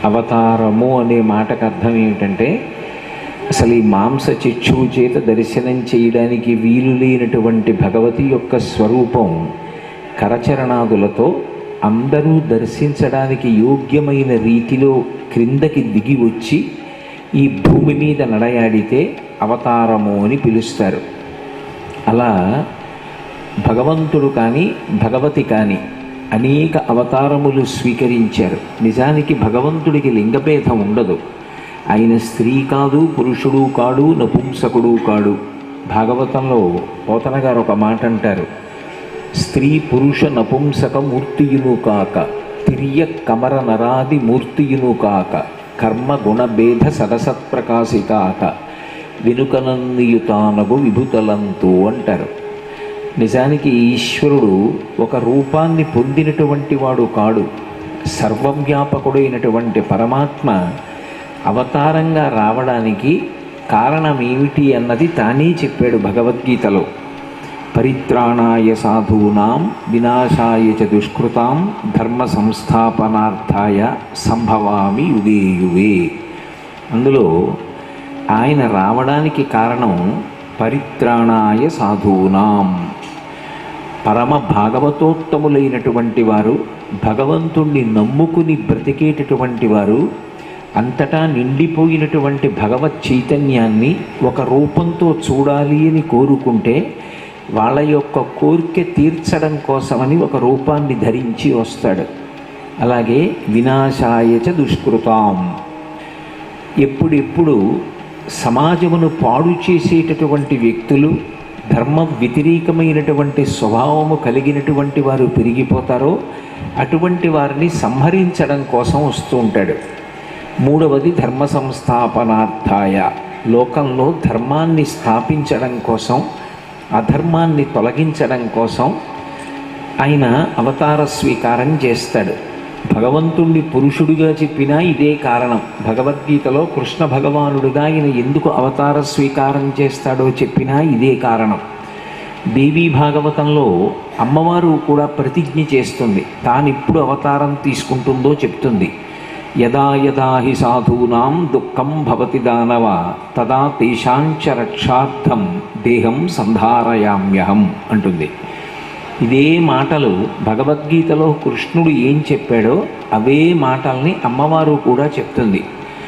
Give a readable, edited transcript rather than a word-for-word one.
అవతారము అనే మాటకు అర్థం ఏమిటంటే, అసలు ఈ మాంస చక్షువు చేత దర్శనం చేయడానికి వీలు లేనటువంటి భగవతి యొక్క స్వరూపం కరచరణాదులతో అందరూ దర్శించడానికి యోగ్యమైన రీతిలో క్రిందకి దిగి వచ్చి ఈ భూమి మీద నడయాడితే అవతారము అని పిలుస్తారు. అలా భగవంతుడు కానీ భగవతి కానీ అనేక అవతారములు స్వీకరించారు. నిజానికి భగవంతుడికి లింగభేదం ఉండదు. ఆయన స్త్రీ కాదు, పురుషుడు కాడు, నపుంసకుడు కాడు. భాగవతంలో పోతన గారు ఒక మాట అంటారు, స్త్రీ పురుష నపుంసక మూర్తియును కాక, తిర్య కమర నరాది మూర్తియును కాక, కర్మ గుణభేద సదసత్ప్రకాశికాక, వెనుకనందియుతానగు విభుతలంతు అంటారు. నిజానికి ఈశ్వరుడు ఒక రూపాన్ని పొందినటువంటి వాడు కాడు. సర్వవ్యాపకుడైనటువంటి పరమాత్మ అవతారంగా రావడానికి కారణమేమిటి అన్నది తానే చెప్పాడు భగవద్గీతలో. పరిత్రాణాయ సాధూనాం వినాశాయ చ దుష్కృతాం ధర్మ సంస్థాపనార్థాయ సంభవామి యుగే యుగే. అందులో ఆయన రావడానికి కారణం పరిత్రాణాయ సాధూనాం. పరమ భాగవతోత్తములైనటువంటి వారు, భగవంతుణ్ణి నమ్ముకుని బ్రతికేటటువంటి వారు, అంతటా నిండిపోయినటువంటి భగవత్ చైతన్యాన్ని ఒక రూపంతో చూడాలి అని కోరుకుంటే వాళ్ళ యొక్క కోరిక తీర్చడం కోసమని ఒక రూపాన్ని ధరించి వస్తాడు. అలాగే వినాశాయచ దుష్కృతాం, ఎప్పుడెప్పుడు సమాజమును పాడు చేసేటటువంటి వ్యక్తులు, ధర్మ వ్యతిరేకమైనటువంటి స్వభావము కలిగినటువంటి వారు పెరిగిపోతారో అటువంటి వారిని సంహరించడం కోసం వస్తూ ఉంటాడు. మూడవది ధర్మ సంస్థాపనార్థాయ, లోకంలో ధర్మాన్ని స్థాపించడం కోసం, అధర్మాన్ని తొలగించడం కోసం ఆయన అవతార స్వీకారం చేస్తాడు. భగవంతుణ్ణి పురుషుడిగా చెప్పినా ఇదే కారణం. భగవద్గీతలో కృష్ణ భగవానుడిగా ఆయన ఎందుకు అవతార స్వీకారం చేస్తాడో చెప్పినా ఇదే కారణం. దేవీ భాగవతంలో అమ్మవారు కూడా ప్రతిజ్ఞ చేస్తుంది, తానిప్పుడు అవతారం తీసుకుంటుందో చెప్తుంది. యదా యదా హి సాధూనాం దుఃఖం భవతి దానవ తదా తేషాంచ రక్షార్థం దేహం సంధారయామ్యహం అంటుంది. ఇదే మాటలు భగవద్గీతలో కృష్ణుడు ఏం చెప్పాడో అవే మాటల్ని అమ్మవారు కూడా చెప్తుంది.